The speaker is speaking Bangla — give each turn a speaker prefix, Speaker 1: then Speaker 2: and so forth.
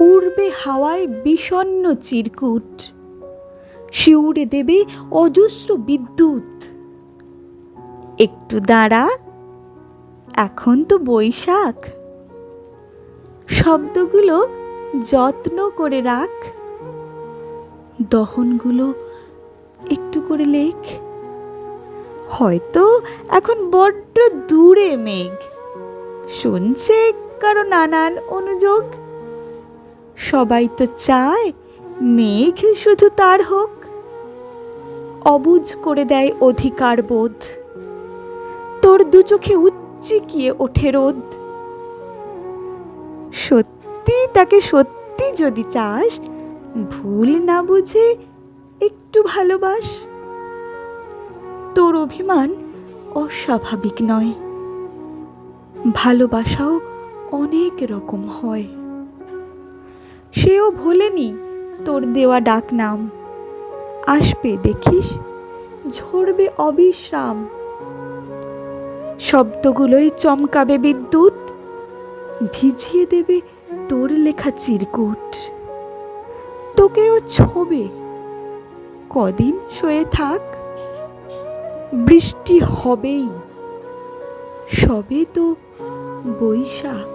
Speaker 1: উড়বে হাওয়ায় বিষণ্ণ চিরকুট, শিউরে দেবে অজস্র বিদ্যুৎ। একটু দাঁড়া, এখন তো বৈশাখ। শব্দগুলো যত্ন করে রাখ, দহনগুলো একটু করে লেখ। হয়তো এখন বড্ড দূরে মেঘ, শুনছে কারো নানান অনুযোগ। সবাই তো চায় মেঘ শুধু তার হোক, অবুঝ করে দেয় অধিকার বোধ। তোর দু চোখে উচ্চিকিয়ে ওঠে রোদ। সত্যি তাকে সত্যি যদি চাস, ভুল না বুঝে একটু ভালোবাস। তোর অভিমান অস্বাভাবিক নয়, ভালোবাসাও অনেক রকম হয়। সেও ভোলেনি তোর দেওয়া ডাক নাম, আসবে দেখিস, ঝরবে অবিশ্রাম। শব্দগুলোই চমকাবে বিদ্যুৎ, ভিজিয়ে দেবে তোর লেখা চিরকুট। তোকেও ছোবে, কদিন সয়ে থাক, বৃষ্টি হবেই, সবে তো বৈশাখ।